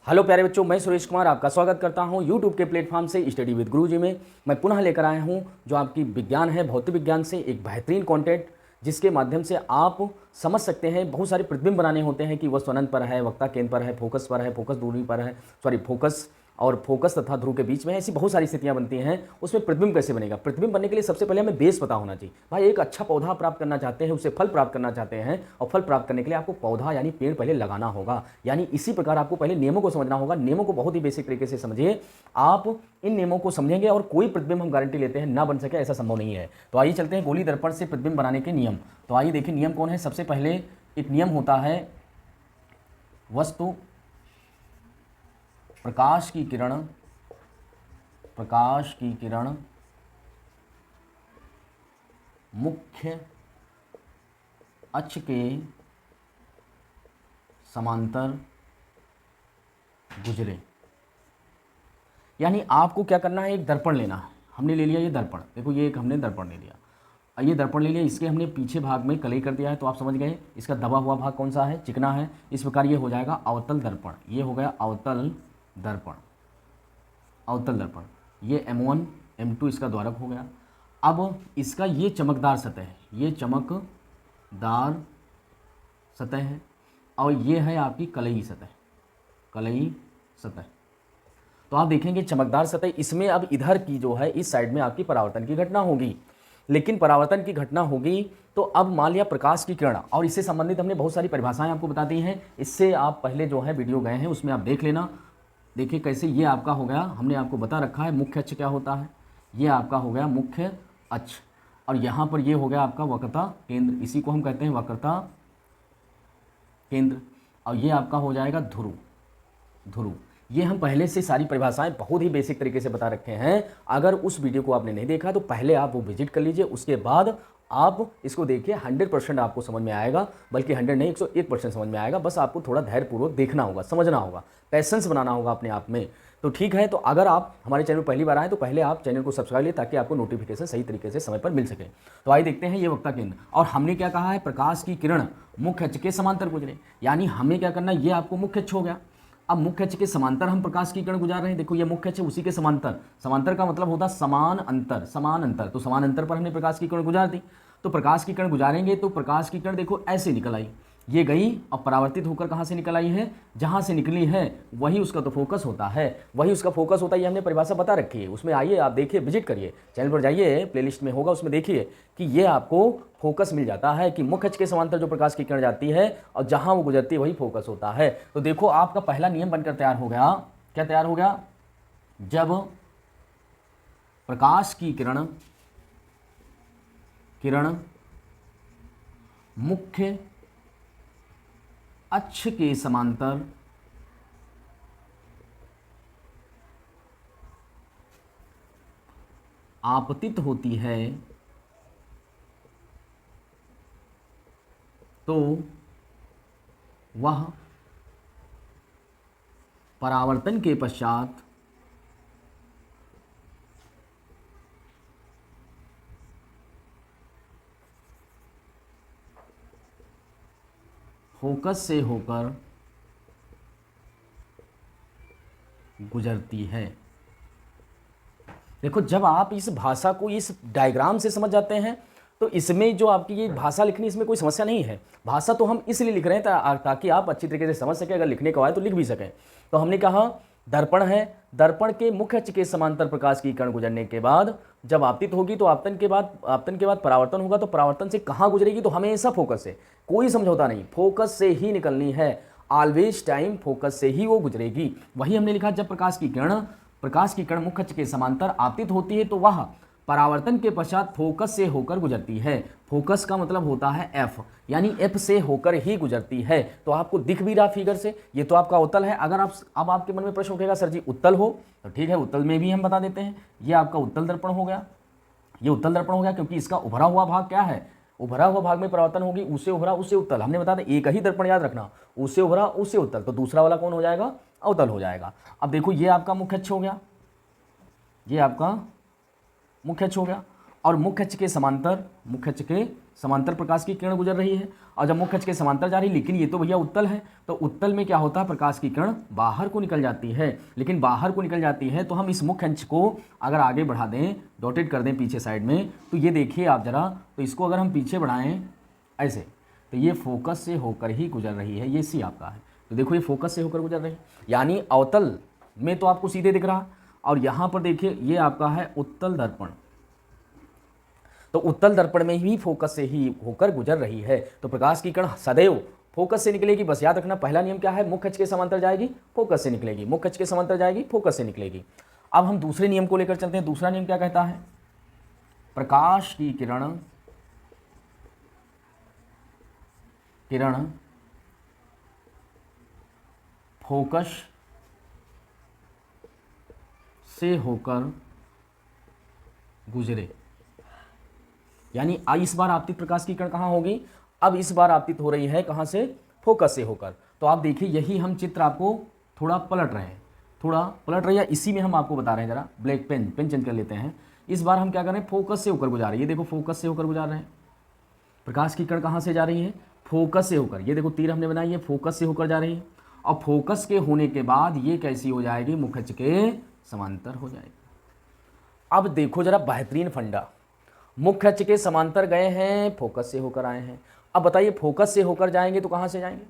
Hello प्यारे बच्चों, मैं सुरेश कुमार आपका स्वागत करता हूं यूट्यूब के प्लेटफॉर्म से स्टडी विद गुरुजी में। मैं पुनः लेकर आया हूं जो आपकी विज्ञान है, भौतिक विज्ञान से एक बेहतरीन कंटेंट, जिसके माध्यम से आप समझ सकते हैं। बहुत सारे प्रतिबिंब बनाने होते हैं कि वस्तु अनंत पर है, वक्ता केंद्र पर है, फोकस दूरी पर है, फोकस और फोकस तथा ध्रुव के बीच में ऐसी बहुत सारी स्थितियां बनती हैं। उसमें प्रतिबिंब कैसे बनेगा? प्रतिबिंब बनने के लिए सबसे पहले हमें बेस पता होना चाहिए। भाई एक अच्छा पौधा प्राप्त करना चाहते हैं, उससे फल प्राप्त करना चाहते हैं, और फल प्राप्त करने के लिए आपको पौधा यानी पेड़ पहले लगाना होगा। यानी इसी प्रकार आपको पहले नियमों को समझना होगा। नियमों को बहुत ही बेसिक तरीके से समझिए। आप इन नियमों को समझेंगे और कोई प्रतिबिंब हम गारंटी लेते हैं ना बन सके, ऐसा संभव नहीं है। तो आइए चलते हैं गोली दर्पण से प्रतिबिंब बनाने के नियम। तो आइए देखिए नियम कौन है। सबसे पहले एक नियम होता है, वस्तु प्रकाश की किरण मुख्य अक्ष के समांतर गुजरे। यानी आपको क्या करना है, एक दर्पण लेना है। हमने ले लिया ये दर्पण, देखो ये एक हमने दर्पण ले लिया। ये दर्पण ले लिया, इसके हमने पीछे भाग में कलई कर दिया है, तो आप समझ गए इसका दबा हुआ भाग कौन सा है, चिकना है। इस प्रकार ये हो जाएगा अवतल दर्पण। ये हो गया अवतल दर्पण। ये M1 M2 इसका द्वारक हो गया। अब इसका ये चमकदार सतह है, ये चमकदार सतह है, और ये है आपकी कलई सतह। तो आप देखेंगे चमकदार सतह, इसमें अब इधर की जो है इस साइड में आपकी परावर्तन की घटना होगी। लेकिन परावर्तन की घटना होगी तो अब मान लिया प्रकाश की किरण, और इससे संबंधित हमने बहुत सारी परिभाषाएं आपको बता दी हैं। इससे आप पहले जो है वीडियो गए हैं उसमें आप देख लेना। देखिए कैसे ये आपका हो गया, हमने आपको बता रखा है मुख्य अक्ष क्या होता है। ये आपका हो गया मुख्य अक्ष, और यहाँ पर ये हो गया आपका वक्रता केंद्र, इसी को हम कहते हैं वक्रता केंद्र। और ये आपका हो जाएगा ध्रुव। ये हम पहले से सारी परिभाषाएं बहुत ही बेसिक तरीके से बता रखे हैं। अगर उस वीडियो को आपने नहीं देखा तो पहले आप वो विजिट कर लीजिए, उसके बाद आप इसको देखिए। 100% आपको समझ में आएगा, बल्कि 100 नहीं 101% समझ में आएगा। बस आपको थोड़ा धैर्यपूर्वक देखना होगा, समझना होगा, पैसेंस बनाना होगा अपने आप में। तो ठीक है, तो अगर आप हमारे चैनल पहली बार आए तो पहले आप चैनल को सब्सक्राइब लीजिए, ताकि आपको नोटिफिकेशन सही तरीके से समय पर मिल सके। तो आइए देखते हैं ये वक्ता केंद्र, और हमने क्या कहा है, प्रकाश की किरण मुख्य अक्ष के समांतर गुजरे। यानी हमें क्या करना है, ये आपको मुख्य अक्ष हो गया। अब मुख्य अक्ष के समांतर हम प्रकाश की किरण गुजार रहे हैं। देखो ये मुख्य अक्ष है, उसी के समांतर का मतलब होता है समान अंतर। तो समान अंतर पर हमने प्रकाश की किरण गुजार दी। तो प्रकाश की किरण गुजारेंगे तो प्रकाश की किरण देखो ऐसे निकल आई, ये गई और परावर्तित होकर कहाँ से निकल आई है, जहाँ से निकली है वही उसका तो फोकस होता है, ये हमने परिभाषा बता रखी है। उसमें आइए आप देखिए, विजिट करिए, चैनल पर जाइए, प्लेलिस्ट में होगा, उसमें देखिए कि ये आपको फोकस मिल जाता है कि मुख्य अक्ष के समांतर जो प्रकाश की किरण जाती है और जहाँ वो गुजरती है वही फोकस होता है। तो देखो आपका पहला नियम बनकर तैयार हो गया। क्या तैयार हो गया? जब प्रकाश की किरण मुख्य अक्ष के समांतर आपतित होती है तो वह परावर्तन के पश्चात फोकस से होकर गुजरती है। देखो जब आप इस भाषा को इस डायग्राम से समझ जाते हैं तो इसमें जो आपकी ये भाषा लिखनी, इसमें कोई समस्या नहीं है। भाषा तो हम इसलिए लिख रहे हैं ताकि आप अच्छी तरीके से समझ सकें, अगर लिखने को आए तो लिख भी सकें। तो हमने कहा दर्पण है, दर्पण के मुख्य अक्ष के समांतर प्रकाश की किरण गुजरने के बाद जब आपतित होगी तो आपतन के बाद परावर्तन होगा। तो परावर्तन से कहाँ गुजरेगी? तो हमेशा फोकस से, कोई समझौता नहीं, फोकस से ही निकलनी है। ऑलवेज टाइम फोकस से ही वो गुजरेगी। वही हमने लिखा, जब प्रकाश की किरण मुख्य अक्ष के समांतर आपतित होती है तो वह परावर्तन के पश्चात फोकस से होकर गुजरती है। फोकस का मतलब होता है F, यानी F से होकर ही गुजरती है। तो आपको दिख भी रहा फिगर से, ये तो आपका उत्तल है। अगर आप अब आपके मन में प्रश्न उठेगा, सर जी उत्तल हो, तो ठीक है, उत्तल में भी हम बता देते हैं। ये आपका उत्तल दर्पण हो गया, क्योंकि इसका उभरा हुआ भाग क्या है, उभरा हुआ भाग में परावर्तन होगी, उससे उभरा उससे उत्तल। हमने बता दें एक ही दर्पण याद रखना, उससे उभरा उससे उत्तल, तो दूसरा वाला कौन हो जाएगा, अवतल हो जाएगा। अब देखो ये आपका मुख्य अक्ष हो गया, ये आपका मुख्य अक्ष हो गया, और मुख्य अक्ष के समांतर समांतर प्रकाश की किरण गुजर रही है, और जब मुख्य अक्ष के समांतर जा रही है, लेकिन ये तो भैया उत्तल है, तो उत्तल में क्या होता है, प्रकाश की किरण बाहर को निकल जाती है। लेकिन बाहर को निकल जाती है तो हम इस मुख्य अक्ष को अगर आगे बढ़ा दें, डॉटेड कर दें पीछे साइड में, तो ये देखिए आप जरा, तो इसको अगर हम पीछे बढ़ाएं ऐसे, तो ये फोकस से होकर ही गुजर रही है, ये सी आपका है। तो देखो ये फोकस से होकर गुजर रही है, यानी अवतल में तो आपको सीधे दिख रहा, और यहाँ पर देखिए ये आपका है उत्तल दर्पण, तो उत्तल दर्पण में ही फोकस से ही होकर गुजर रही है। तो प्रकाश की किरण सदैव फोकस से निकलेगी। बस याद रखना, पहला नियम क्या है, मुख्य अक्ष के समांतर जाएगी, फोकस से निकलेगी, मुख्य अक्ष के समांतर जाएगी, फोकस से निकलेगी। अब हम दूसरे नियम को लेकर चलते हैं। दूसरा नियम क्या कहता है, प्रकाश की किरण फोकस से होकर गुजरे, यानी इस बार आपतित प्रकाश की किरण कहाँ होगी, अब इस बार आपतित हो रही है कहाँ से, फोकस से होकर। तो आप देखिए यही हम चित्र आपको थोड़ा पलट रहे हैं, इसी में हम आपको बता रहे हैं। जरा ब्लैक पेन चेंज कर लेते हैं। इस बार हम क्या कर रहे हैं, फोकस से होकर गुजार रही है, ये देखो फोकस से होकर गुजार रहे हैं। प्रकाश की किरण कहाँ से जा रही है, फोकस से होकर, ये देखो तीर हमने बनाई है, फोकस से होकर जा रही है। और फोकस के होने के बाद ये कैसी हो जाएगी, मुख्य अक्ष के समांतर हो जाएगी। अब देखो जरा बेहतरीन फंडा, मुख्य अक्ष के समांतर गए हैं, फोकस से होकर आए हैं। अब बताइए फोकस से होकर जाएंगे तो कहाँ से जाएंगे,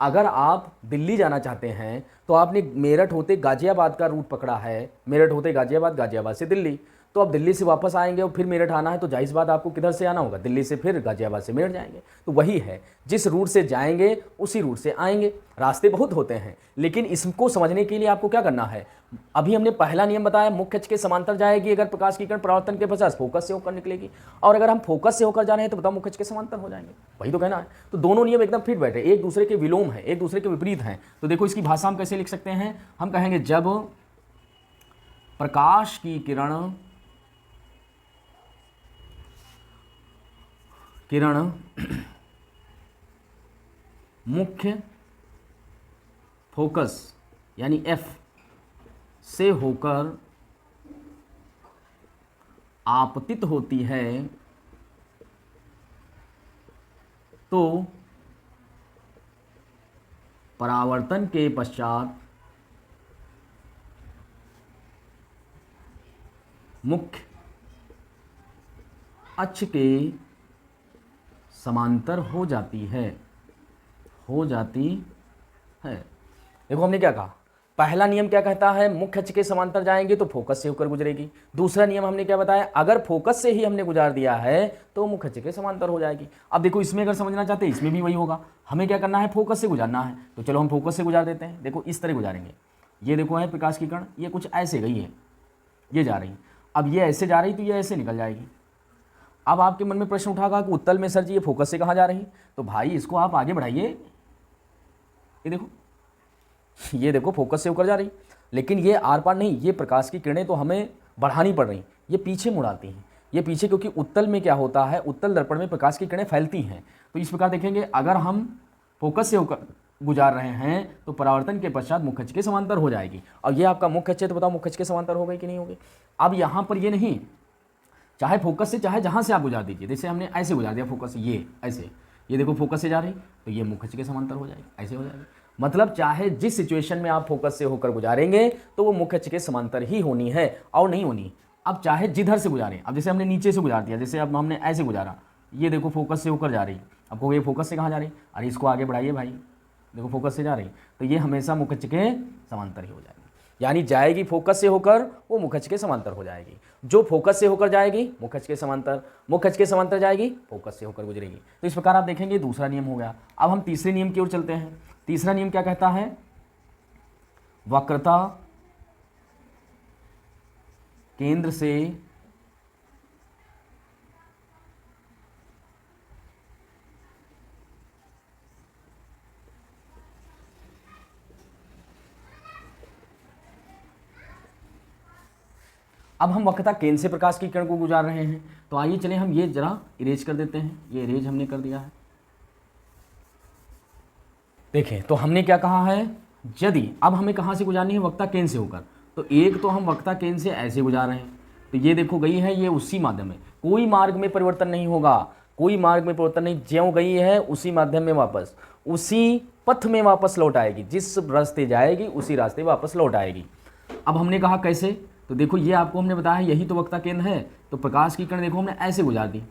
अगर आप दिल्ली जाना चाहते हैं तो आपने मेरठ होते गाजियाबाद का रूट पकड़ा है, मेरठ होते गाजियाबाद, गाजियाबाद से दिल्ली, तो अब दिल्ली से वापस आएंगे और फिर मेरठ आना है, तो जाहिर सी बात आपको किधर से आना होगा, दिल्ली से, फिर गाजियाबाद से मेरठ जाएंगे। तो वही है, जिस रूट से जाएंगे उसी रूट से आएंगे। रास्ते बहुत होते हैं, लेकिन इसको समझने के लिए आपको क्या करना है, अभी हमने पहला नियम बताया, मुख्य अक्ष के समांतर जाएगी अगर प्रकाश की किरण परावर्तन के पश्चात फोकस से होकर निकलेगी, और अगर हम फोकस से होकर जा रहे हैं तो बताओ मुख्य अक्ष के समांतर हो जाएंगे, वही तो कहना है। तो दोनों नियम एकदम फिट बैठे, एक दूसरे के विलोम है, एक दूसरे के विपरीत हैं। तो देखो इसकी भाषा हम कैसे लिख सकते हैं, हम कहेंगे जब प्रकाश की किरण मुख्य फोकस यानी F से होकर आपतित होती है तो परावर्तन के पश्चात मुख्य अक्ष के समांतर हो जाती है। देखो हमने क्या कहा, पहला नियम क्या कहता है, मुख्य अक्ष के समांतर जाएंगे तो फोकस से होकर गुजरेगी। दूसरा नियम हमने क्या बताया, अगर फोकस से ही हमने गुजार दिया है तो मुख्य अक्ष के समांतर हो जाएगी। अब देखो इसमें अगर समझना चाहते हैं, इसमें भी वही होगा, हमें क्या करना है, फोकस से गुजारना है, तो चलो हम फोकस से गुजार देते हैं। देखो इस तरह गुजारेंगे, ये देखो है प्रकाश की किरण, ये कुछ ऐसे गई है, ये जा रही, अब ये ऐसे जा रही तो ये ऐसे निकल जाएगी। अब आपके मन में प्रश्न उठागा कि उत्तल में सर जी ये फोकस से कहाँ जा रही, तो भाई इसको आप आगे बढ़ाइए, ये देखो फोकस से होकर जा रही, लेकिन ये आर पार नहीं, ये प्रकाश की किरणें तो हमें बढ़ानी पड़ रही, ये पीछे मुड़ आती हैं, ये पीछे, क्योंकि उत्तल में क्या होता है, उत्तल दर्पण में प्रकाश की किरणें फैलती हैं। तो इस प्रकार देखेंगे, अगर हम फोकस से होकर गुजार रहे हैं तो परावर्तन के पश्चात मुख्य अक्ष के समांतर हो जाएगी। और ये आपका मुख्य अक्ष है, तो बताओ मुख्य अक्ष के समांतर हो गई कि नहीं होगी। अब यहाँ पर ये नहीं, चाहे फोकस से चाहे जहाँ से आप गुजार दीजिए, जैसे हमने ऐसे गुजार दिया फोकस से, ये ऐसे, ये देखो फोकस से जा रही तो ये मुख्य अक्ष के समांतर हो जाएगी, ऐसे हो जाएगी। मतलब चाहे जिस सिचुएशन में आप फोकस से होकर गुजारेंगे तो वो मुख्य अक्ष के समांतर ही होनी है और नहीं होनी। अब चाहे जिधर से गुजारें, अब जैसे हमने नीचे से गुजार दिया, जैसे अब हमने ऐसे गुजारा, ये देखो फोकस से होकर जा रही, अब कहोगे ये फोकस से कहाँ जा रही, अरे इसको आगे बढ़ाइए भाई, देखो फोकस से जा रही, तो ये हमेशा मुख्य अक्ष के समांतर ही हो जाएगी। यानी जाएगी फोकस से होकर, वो मुख्य अक्ष के समांतर हो जाएगी। जो फोकस से होकर जाएगी मुख्य अक्ष के समांतर, मुख्य अक्ष के समांतर जाएगी, फोकस से होकर गुजरेगी। तो इस प्रकार आप देखेंगे दूसरा नियम हो गया। अब हम तीसरे नियम की ओर चलते हैं। तीसरा नियम क्या कहता है, वक्रता केंद्र से अब हम वक्रता केंद्र से प्रकाश की किरण को गुजार रहे हैं, तो आइए चलें हम ये जरा इरेज कर देते हैं। ये इरेज हमने कर दिया है। देखें तो हमने क्या कहा है, यदि अब हमें कहाँ से गुजारनी है, वक्रता केंद्र से होकर, तो एक तो हम वक्रता केंद्र से ऐसे गुजार रहे हैं, तो ये देखो गई है, ये उसी माध्यम में, कोई मार्ग में परिवर्तन नहीं होगा। कोई मार्ग में परिवर्तन नहीं, ज्यों गई है उसी माध्यम में वापस, उसी पथ में वापस लौट आएगी, जिस रास्ते जाएगी उसी रास्ते वापस लौट आएगी। अब हमने कहा कैसे, तो देखो ये आपको हमने बताया यही तो वक्ता केंद्र है। तो प्रकाश की किरण देखो हमने ऐसे गुजार दी,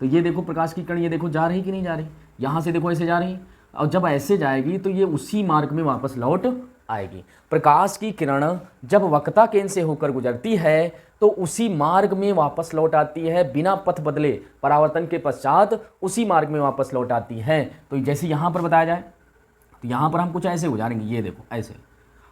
तो ये देखो प्रकाश की किरण ये देखो जा रही कि नहीं जा रही, यहाँ से देखो ऐसे जा रही, और जब ऐसे जाएगी तो ये उसी मार्ग में वापस लौट आएगी। प्रकाश की किरण जब वक्ता केंद्र से होकर गुजरती है तो उसी मार्ग में वापस लौट आती है, बिना पथ बदले, परावर्तन के पश्चात उसी मार्ग में वापस लौट आती है। तो जैसे यहाँ पर बताया जाए तो यहाँ पर हम कुछ ऐसे गुजारेंगे, ये देखो ऐसे,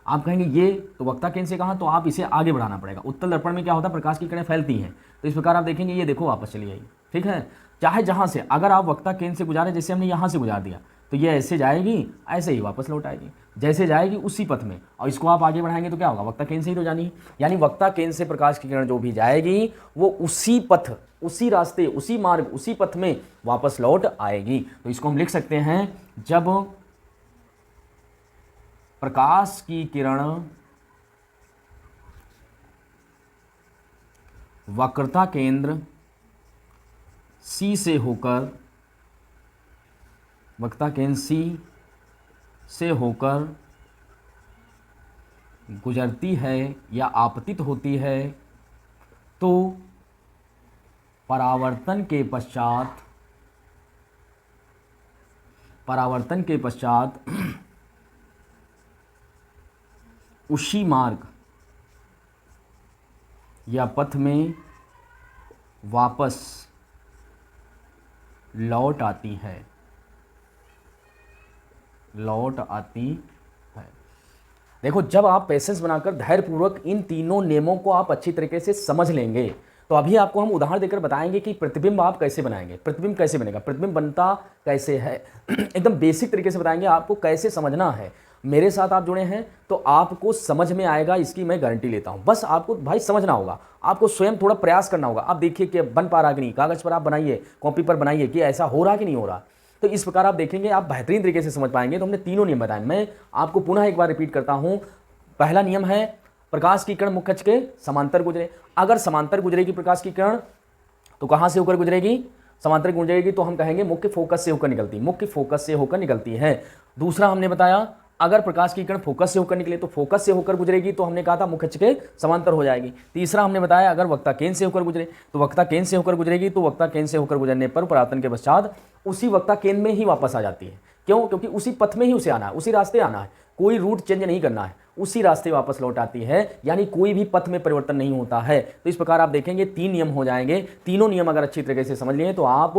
आप कहेंगे ये तो वक्ता केंद्र से कहाँ, तो आप इसे आगे बढ़ाना पड़ेगा। उत्तल दर्पण में क्या होता है, प्रकाश की किरणें फैलती हैं, तो इस प्रकार आप देखेंगे ये देखो वापस चली आएगी, ठीक है। चाहे जहाँ से, अगर आप वक्ता केंद्र से गुजारे, जैसे हमने यहाँ से गुजार दिया, तो ये ऐसे जाएगी, ऐसे ही वापस लौट आएगी, जैसे जाएगी उसी पथ में, और इसको आप आगे बढ़ाएंगे तो क्या होगा, वक्ता केंद्र से ही तो जानी है। यानी वक्ता केंद्र से प्रकाश की किरण जो भी जाएगी वो उसी पथ, उसी रास्ते, उसी मार्ग, उसी पथ में वापस लौट आएगी। तो इसको हम लिख सकते हैं, जब प्रकाश की किरण वक्रता केंद्र C से होकर, वक्ता केंद्र C से होकर गुजरती है या आपतित होती है, तो परावर्तन के पश्चात उसी मार्ग या पथ में वापस लौट आती है, देखो जब आप पेशेंस बनाकर धैर्यपूर्वक इन तीनों नियमों को आप अच्छी तरीके से समझ लेंगे, तो अभी आपको हम उदाहरण देकर बताएंगे कि प्रतिबिंब आप कैसे बनाएंगे, प्रतिबिंब कैसे बनेगा, प्रतिबिंब बनता कैसे है, एकदम बेसिक तरीके से बताएंगे आपको कैसे समझना है। मेरे साथ आप जुड़े हैं तो आपको समझ में आएगा, इसकी मैं गारंटी लेता हूं। बस आपको भाई समझना होगा, आपको स्वयं थोड़ा प्रयास करना होगा। आप देखिए कि बन पा रहा कि नहीं, कागज पर आप बनाइए, कॉपी पर बनाइए कि ऐसा हो रहा कि नहीं हो रहा। तो इस प्रकार आप देखेंगे, आप बेहतरीन तरीके से समझ पाएंगे। तो हमने तीनों नियम बताए, मैं आपको पुनः एक बार रिपीट करता हूं। पहला नियम है प्रकाश की किरण मुख्य अक्ष के समांतर गुजरे। अगर समांतर गुजरेगी प्रकाश की किरण तो कहां से होकर गुजरेगी, समांतर गुजरेगी तो हम कहेंगे मुख्य फोकस से होकर निकलती, मुख्य फोकस से होकर निकलती है। दूसरा हमने बताया अगर प्रकाश की किरण फोकस से होकर निकले तो फोकस से होकर गुजरेगी, तो हमने कहा था मुख्य अक्ष के समांतर हो जाएगी। तीसरा हमने बताया अगर वक्ता केंद्र से होकर गुजरे तो वक्ता केंद्र से होकर गुजरेगी, तो वक्ता केंद्र से होकर गुजरने पर परावर्तन के पश्चात उसी वक्ता केंद्र में ही वापस आ जाती है। क्यों, क्योंकि उसी पथ में ही उसे आना है, उसी रास्ते आना है, कोई रूट चेंज नहीं करना है, उसी रास्ते वापस लौट आती है, यानी कोई भी पथ में परिवर्तन नहीं होता है। तो इस प्रकार आप देखेंगे 3 नियम हो जाएंगे। तीनों नियम अगर अच्छी तरीके से समझ लिए तो आप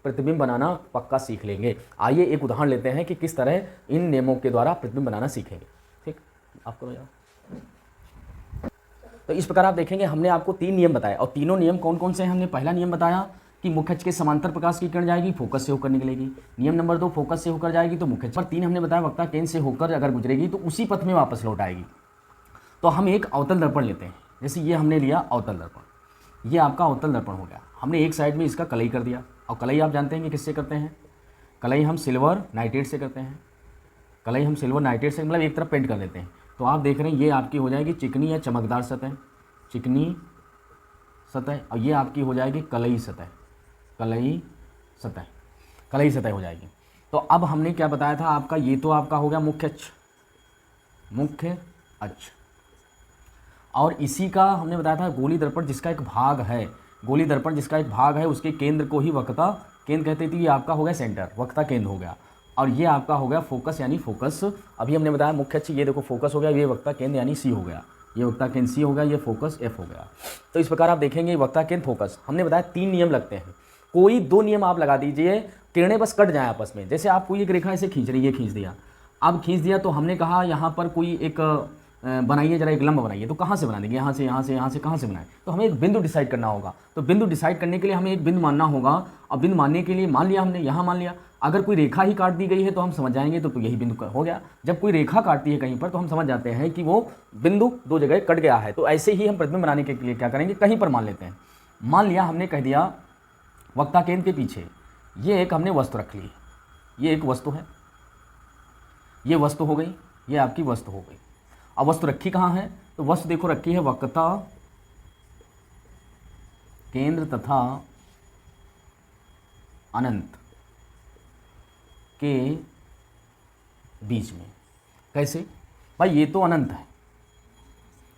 प्रतिबिंब बनाना पक्का सीख लेंगे। आइए एक उदाहरण लेते हैं कि किस तरह इन नियमों के द्वारा प्रतिबिंब बनाना सीखेंगे। ठीक, आपको तो इस प्रकार आप देखेंगे हमने आपको 3 नियम बताए, और तीनों नियम कौन कौन से हैं। हमने पहला नियम बताया कि मुख्य अक्ष के समांतर प्रकाश की किरण जाएगी, फोकस से होकर निकलेगी। नियम नंबर 2 फोकस से होकर जाएगी तो मुख्य अक्ष पर। 3 हमने बताया वक्ता केंद्र से होकर अगर गुजरेगी तो उसी पथ में वापस लौट आएगी। तो हम एक अवतल दर्पण लेते हैं, जैसे ये हमने लिया अवतल दर्पण, ये आपका अवतल दर्पण हो गया। हमने एक साइड में इसका कलई कर दिया, और कलई आप जानते हैं कि किससे करते हैं, कलई हम सिल्वर नाइट्रेट से करते हैं। कलई हम सिल्वर नाइट्रेट से मतलब एक तरफ पेंट कर देते हैं। तो आप देख रहे हैं ये आपकी हो जाएगी चिकनी या चमकदार सतह, चिकनी सतह, और ये आपकी हो जाएगी कलई सतह, कलई सतह, कलई सतह हो जाएगी। तो अब हमने क्या बताया था आपका, ये तो आपका हो गया मुख्य अक्ष, मुख्य अक्ष, और इसी का हमने बताया था गोली दर्पण जिसका एक भाग है, गोली दर्पण जिसका एक भाग है उसके केंद्र को ही वक्ता केंद्र कहते थे। ये आपका हो गया सेंटर, वक्ता केंद्र हो गया, और ये आपका हो गया फोकस यानी फोकस। अभी हमने बताया मुख्य अक्ष, ये देखो फोकस हो गया, ये वक्ता केंद्र यानी सी हो गया, ये वक्ता केंद्र सी हो गया, ये फोकस एफ हो गया। तो इस प्रकार आप देखेंगे वक्ता केंद्र फोकस। हमने बताया 3 नियम लगते हैं, कोई 2 नियम आप लगा दीजिए, किरणें बस कट जाए आपस में। जैसे आप कोई एक रेखा ऐसे खींच रही है, खींच दिया, अब खींच दिया तो हमने कहा यहाँ पर कोई एक बनाइए, जरा एक लंब बनाइए, तो कहाँ से बना देंगे, यहाँ से, यहाँ से, यहाँ से, कहाँ से बनाए, तो हमें एक बिंदु डिसाइड करना होगा। तो बिंदु डिसाइड करने के लिए हमें एक बिंदु मानना होगा, और बिंदु मानने के लिए मान लिया हमने, यहाँ मान लिया। अगर कोई रेखा ही काट दी गई है तो हम समझ जाएंगे तो यही बिंदु हो गया। जब कोई रेखा काटती है कहीं पर तो हम समझ जाते हैं कि वो बिंदु 2 जगह कट गया है। तो ऐसे ही हम प्रतिबिंब बनाने के लिए क्या करेंगे, कहीं पर मान लेते हैं। मान लिया हमने कह दिया वक्ता केंद्र के पीछे ये एक हमने वस्तु रख ली, ये एक वस्तु है, ये वस्तु हो गई, ये आपकी वस्तु हो गई। अब वस्तु रखी कहाँ है, तो वस्तु देखो रखी है वक्ता केंद्र तथा अनंत के बीच में। कैसे भाई, ये तो अनंत है,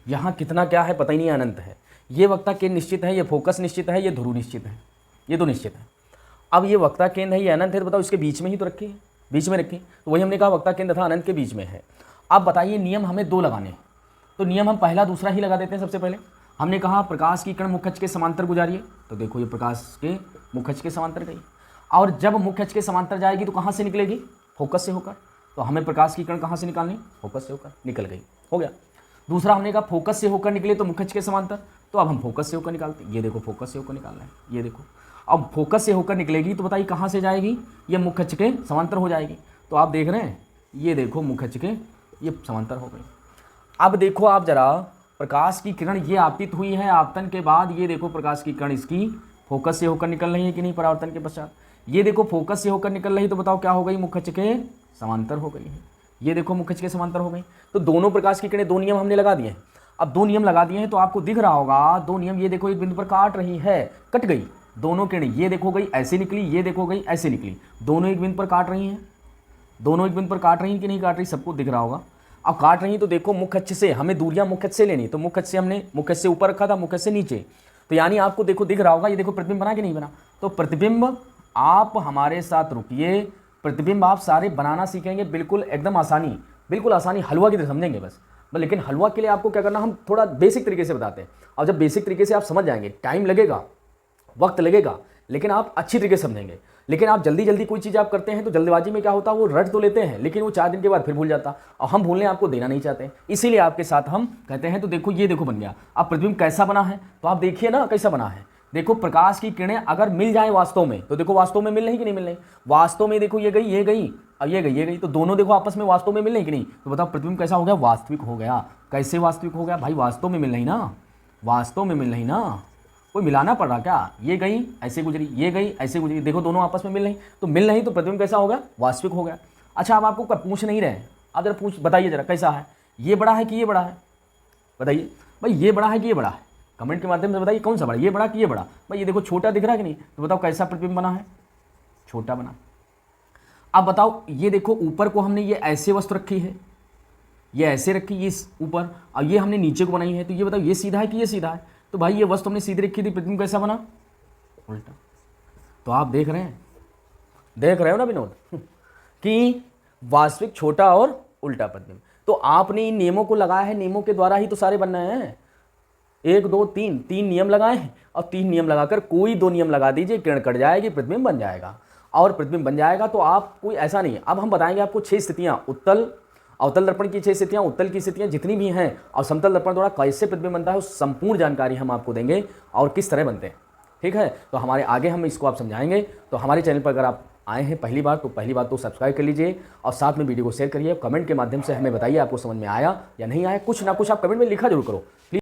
यहाँ कितना क्या है पता ही नहीं, अनंत है। ये वक्ता केंद्र निश्चित है, ये फोकस निश्चित है, ये ध्रुव निश्चित है, ये तो निश्चित है। अब ये वक्ता केंद्र है, ये अनंत है, तो बताओ इसके बीच में ही तो रखी है, बीच में रखी, तो वही हमने कहा वक्ता केंद्र तथा अनंत के बीच में है। अब बताइए नियम हमें 2 लगाने हैं, तो नियम हम पहला दूसरा ही लगा देते हैं। सबसे पहले हमने कहा प्रकाश की किरण मुख्य अक्ष के समांतर गुजारिए, तो देखो ये प्रकाश के मुख्य अक्ष के समांतर गई, और जब मुख्य अक्ष के समांतर जाएगी तो कहाँ से निकलेगी, फोकस से होकर। तो हमें प्रकाश की किरण कहाँ से निकालनी, फोकस से होकर, निकल गई, हो गया। दूसरा हमने कहा फोकस से होकर निकले तो मुख्य अक्ष के समांतर, तो अब हम फोकस से होकर निकालते हैं। ये देखो फोकस से होकर निकालना है, ये देखो। अब फोकस से होकर निकलेगी तो बताइए कहाँ से जाएगी, ये मुख्य अक्ष के समांतर हो जाएगी। तो आप देख रहे हैं, ये देखो मुख्य अक्ष के ये समांतर हो गई। अब देखो आप जरा, प्रकाश की किरण ये आपतित हुई है, आपतन के बाद ये देखो प्रकाश की किरण इसकी फोकस से होकर निकल रही है कि नहीं, परावर्तन के पश्चात। ये देखो फोकस से होकर निकल रही, तो बताओ क्या हो गई, मुख्य अक्ष के समांतर हो गई है। ये देखो मुख्य अक्ष के समांतर हो गई। तो दोनों प्रकाश की किरणें 2 नियम हमने लगा दिए हैं। अब 2 नियम लगा दिए हैं तो आपको दिख रहा होगा 2 नियम, ये देखो एक बिंदु पर काट रही है, कट गई दोनों किरणें, ये देखो गई ऐसे निकली, ये देखो गई ऐसे निकली, दोनों एक बिंदु पर काट रही हैं, दोनों एक बिंदु पर काट रही हैं कि नहीं काट रही, सबको दिख रहा होगा। अब काट रही तो देखो मुख्य अक्ष से हमें दूरियां मुख्य अक्ष से लेनी, तो मुख्य अक्ष से हमने मुख्य अक्ष से ऊपर रखा था, मुख्य अक्ष से नीचे, तो यानी आपको देखो दिख रहा होगा, ये देखो प्रतिबिंब बना कि नहीं बना। तो प्रतिबिंब आप हमारे साथ रुकिए, प्रतिबिंब आप सारे बनाना सीखेंगे, बिल्कुल एकदम आसानी, बिल्कुल आसानी, हलवा की तरह समझेंगे बस। लेकिन हलवा के लिए आपको क्या करना, हम थोड़ा बेसिक तरीके से बताते हैं, और जब बेसिक तरीके से आप समझ जाएंगे, टाइम लगेगा, वक्त लगेगा, लेकिन आप अच्छी तरीके से समझेंगे। लेकिन आप जल्दी जल्दी कोई चीज़ आप करते हैं तो जल्दबाजी में क्या होता है, वो रट तो लेते हैं लेकिन वो 4 दिन के बाद फिर भूल जाता, और हम भूलने आपको देना नहीं चाहते, इसीलिए आपके साथ हम कहते हैं। तो देखो ये देखो बन गया। अब प्रतिबिंब कैसा बना है, तो आप देखिए ना कैसा बना है। देखो प्रकाश की किरणें अगर मिल जाए वास्तव में, तो देखो वास्तव में मिल रही कि नहीं मिल रही, वास्तव में देखो ये गई, ये गई, अब ये गई, ये गई, तो दोनों देखो आपस में वास्तव में मिल रही कि नहीं। तो बताओ प्रतिबिंब कैसा हो गया, वास्तविक हो गया। कैसे वास्तविक हो गया भाई, वास्तव में मिल रही ना, वास्तव में मिल रही ना, कोई मिलाना पड़ रहा क्या, ये गई ऐसे गुजरी, ये गई ऐसे गुजरी, देखो दोनों आपस में मिल रही, तो मिल रही तो प्रतिबिंब कैसा हो गया, वास्तविक हो गया। अच्छा अब आपको पूछ नहीं रहे, आप जरा बताइए जरा कैसा है, ये बड़ा है कि ये बड़ा है, बताइए भाई, ये बड़ा है कि ये बड़ा है, कमेंट के माध्यम से बताइए कौन सा बड़ा, ये बड़ा कि ये बड़ा। भाई ये देखो छोटा दिख रहा है कि नहीं, तो बताओ कैसा प्रतिबिंब बना है, छोटा बना। अब बताओ ये देखो ऊपर को हमने ये ऐसे वस्तु रखी है, ये ऐसे रखी, ये ऊपर, और ये हमने नीचे को बनाई है, तो ये बताओ ये सीधा है कि ये सीधा है। तो भाई ये वस्तु हमने सीधी रखी थी, प्रतिबिंब कैसा बना, उल्टा। तो आप देख रहे हैं, देख रहे हो ना विनोद कि वास्तविक छोटा और उल्टा प्रतिबिंब। तो आपने इन नियमों को लगाया है, नियमों के द्वारा ही तो सारे बन रहे हैं। 1 2 3 3 नियम लगाए हैं, और 3 नियम लगाकर कोई 2 नियम लगा दीजिए, किरण कट जाएगी, प्रतिबिंब बन जाएगा, और प्रतिबिंब बन जाएगा। तो आप कोई ऐसा नहीं है। अब हम बताएंगे आपको 6 स्थितियां, उत्तल अवतल दर्पण की 6 स्थितियां, उत्तल की स्थितियां जितनी भी हैं, और समतल दर्पण द्वारा कैसे प्रतिबिंब बनता है उस संपूर्ण जानकारी हम आपको देंगे, और किस तरह बनते हैं, ठीक है। तो हमारे आगे हम इसको आप समझाएंगे। तो हमारे चैनल पर अगर आप आए हैं पहली बार, तो पहली बात तो सब्सक्राइब कर लीजिए, और साथ में वीडियो को शेयर करिए, कमेंट के माध्यम से हमें बताइए आपको समझ में आया या नहीं आया, कुछ ना कुछ आप कमेंट में लिखा जरूर करो प्लीज।